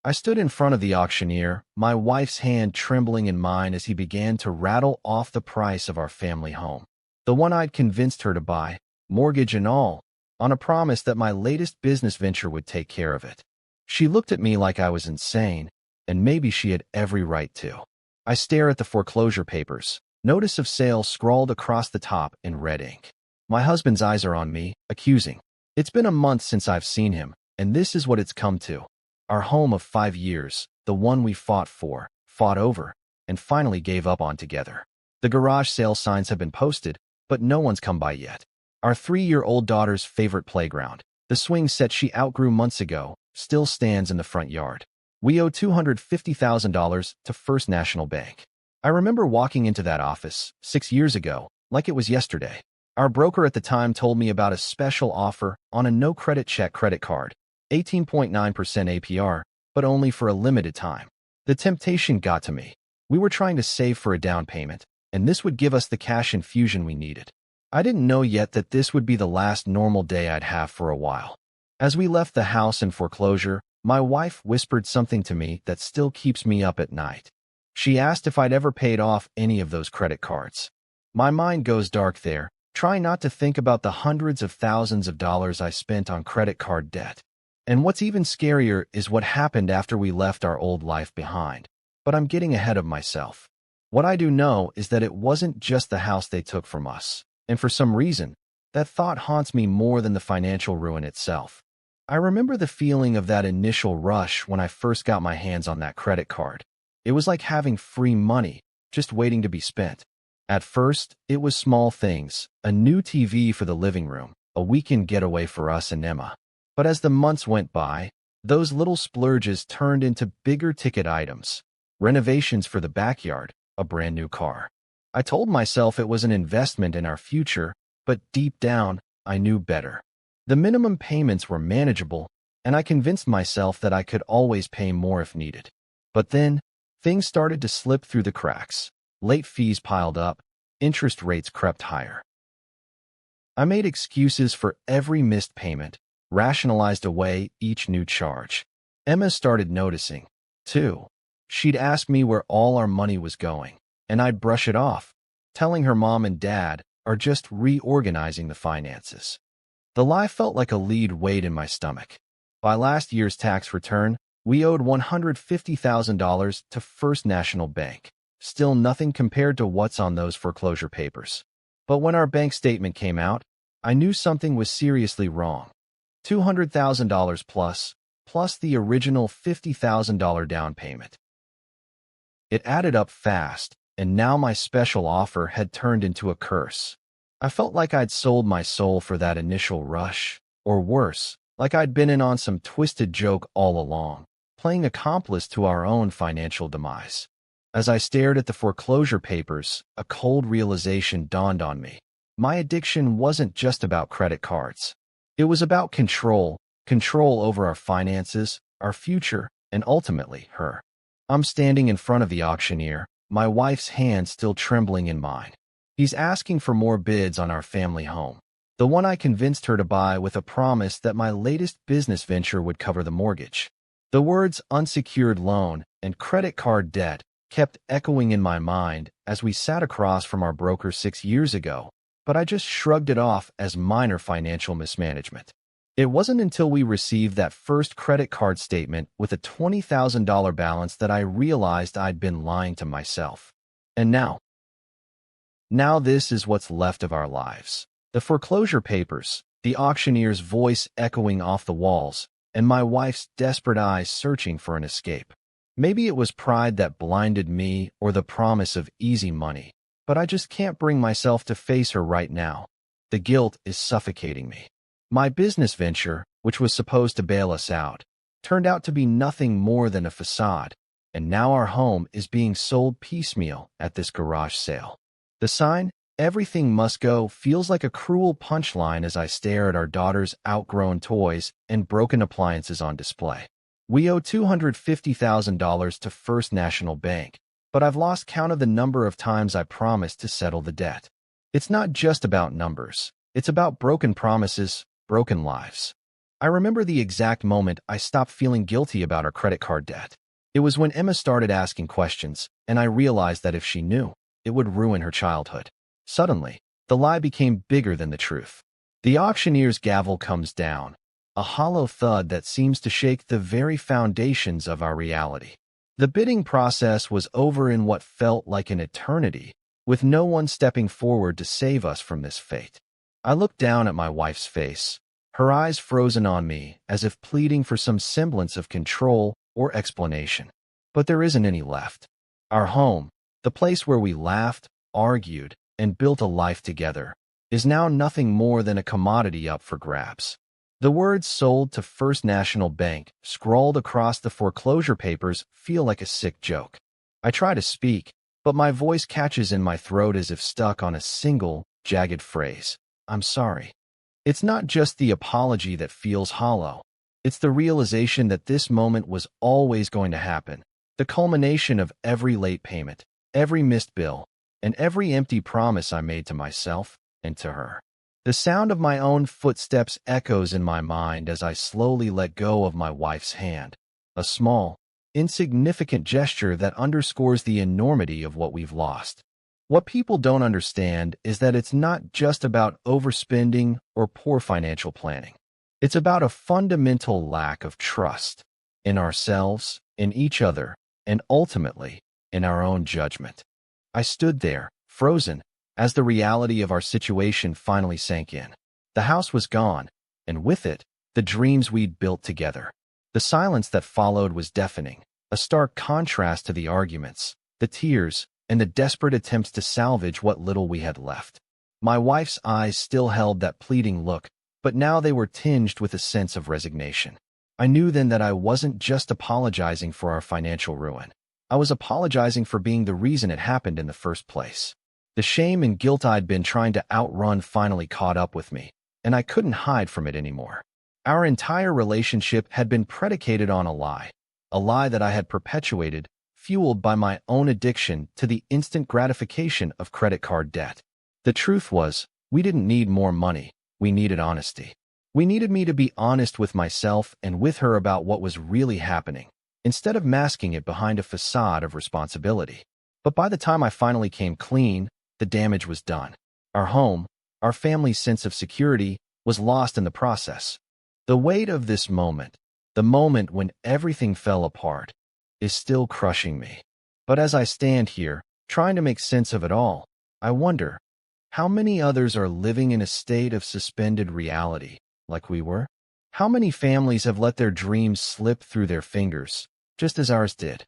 I stood in front of the auctioneer, my wife's hand trembling in mine as he began to rattle off the price of our family home. The one I'd convinced her to buy, mortgage and all, on a promise that my latest business venture would take care of it. She looked at me like I was insane, and maybe she had every right to. I stare at the foreclosure papers, notice of sale scrawled across the top in red ink. My husband's eyes are on me, accusing. It's been a month since I've seen him, and this is what it's come to. Our home of 5 years, the one we fought for, fought over, and finally gave up on together. The garage sale signs have been posted, but no one's come by yet. Our 3-year-old daughter's favorite playground, the swing set she outgrew months ago, still stands in the front yard. We owe $250,000 to First National Bank. I remember walking into that office 6 years ago, like it was yesterday. Our broker at the time told me about a special offer on a no-credit check credit card, 18.9% APR, but only for a limited time. The temptation got to me. We were trying to save for a down payment, and this would give us the cash infusion we needed. I didn't know yet that this would be the last normal day I'd have for a while. As we left the house in foreclosure, my wife whispered something to me that still keeps me up at night. She asked if I'd ever paid off any of those credit cards. My mind goes dark there, trying not to think about the hundreds of thousands of dollars I spent on credit card debt. And what's even scarier is what happened after we left our old life behind. But I'm getting ahead of myself. What I do know is that it wasn't just the house they took from us. And for some reason, that thought haunts me more than the financial ruin itself. I remember the feeling of that initial rush when I first got my hands on that credit card. It was like having free money, just waiting to be spent. At first, it was small things, a new TV for the living room, a weekend getaway for us and Emma. But as the months went by, those little splurges turned into bigger ticket items. Renovations for the backyard, a brand new car. I told myself it was an investment in our future, but deep down, I knew better. The minimum payments were manageable, and I convinced myself that I could always pay more if needed. But then, things started to slip through the cracks. Late fees piled up, interest rates crept higher. I made excuses for every missed payment, rationalized away each new charge. Emma started noticing, too. She'd ask me where all our money was going, and I'd brush it off, telling her mom and dad are just reorganizing the finances. The lie felt like a lead weight in my stomach. By last year's tax return, we owed $150,000 to First National Bank. Still nothing compared to what's on those foreclosure papers. But when our bank statement came out, I knew something was seriously wrong. $200,000 plus the original $50,000 down payment. It added up fast, and now my special offer had turned into a curse. I felt like I'd sold my soul for that initial rush, or worse, like I'd been in on some twisted joke all along, playing accomplice to our own financial demise. As I stared at the foreclosure papers, a cold realization dawned on me. My addiction wasn't just about credit cards. It was about control over our finances, our future, and ultimately, her. I'm standing in front of the auctioneer, my wife's hand still trembling in mine. He's asking for more bids on our family home, the one I convinced her to buy with a promise that my latest business venture would cover the mortgage. The words unsecured loan and credit card debt kept echoing in my mind as we sat across from our broker 6 years ago, but I just shrugged it off as minor financial mismanagement. It wasn't until we received that first credit card statement with a $20,000 balance that I realized I'd been lying to myself. And now this is what's left of our lives. The foreclosure papers, the auctioneer's voice echoing off the walls, and my wife's desperate eyes searching for an escape. Maybe it was pride that blinded me or the promise of easy money, but I just can't bring myself to face her right now. The guilt is suffocating me. My business venture, which was supposed to bail us out, turned out to be nothing more than a facade, and now our home is being sold piecemeal at this garage sale. The sign, "Everything must go," feels like a cruel punchline as I stare at our daughter's outgrown toys and broken appliances on display. We owe $250,000 to First National Bank, but I've lost count of the number of times I promised to settle the debt. It's not just about numbers. It's about broken promises, broken lives. I remember the exact moment I stopped feeling guilty about our credit card debt. It was when Emma started asking questions, and I realized that if she knew, it would ruin her childhood. Suddenly, the lie became bigger than the truth. The auctioneer's gavel comes down, a hollow thud that seems to shake the very foundations of our reality. The bidding process was over in what felt like an eternity, with no one stepping forward to save us from this fate. I looked down at my wife's face, her eyes frozen on me as if pleading for some semblance of control or explanation. But there isn't any left. Our home, the place where we laughed, argued, and built a life together, is now nothing more than a commodity up for grabs. The words "sold to First National Bank" scrawled across the foreclosure papers feel like a sick joke. I try to speak, but my voice catches in my throat as if stuck on a single, jagged phrase. I'm sorry. It's not just the apology that feels hollow. It's the realization that this moment was always going to happen, the culmination of every late payment, every missed bill, and every empty promise I made to myself and to her. The sound of my own footsteps echoes in my mind as I slowly let go of my wife's hand, a small, insignificant gesture that underscores the enormity of what we've lost. What people don't understand is that it's not just about overspending or poor financial planning. It's about a fundamental lack of trust in ourselves, in each other, and ultimately, in our own judgment. I stood there, frozen, as the reality of our situation finally sank in. The house was gone, and with it, the dreams we'd built together. The silence that followed was deafening, a stark contrast to the arguments, the tears, and the desperate attempts to salvage what little we had left. My wife's eyes still held that pleading look, but now they were tinged with a sense of resignation. I knew then that I wasn't just apologizing for our financial ruin. I was apologizing for being the reason it happened in the first place. The shame and guilt I'd been trying to outrun finally caught up with me, and I couldn't hide from it anymore. Our entire relationship had been predicated on a lie that I had perpetuated, fueled by my own addiction to the instant gratification of credit card debt. The truth was, we didn't need more money. We needed honesty. We needed me to be honest with myself and with her about what was really happening, instead of masking it behind a facade of responsibility. But by the time I finally came clean, the damage was done. Our home, our family's sense of security, was lost in the process. The weight of this moment, the moment when everything fell apart, is still crushing me. But as I stand here, trying to make sense of it all, I wonder, how many others are living in a state of suspended reality, like we were? How many families have let their dreams slip through their fingers, just as ours did?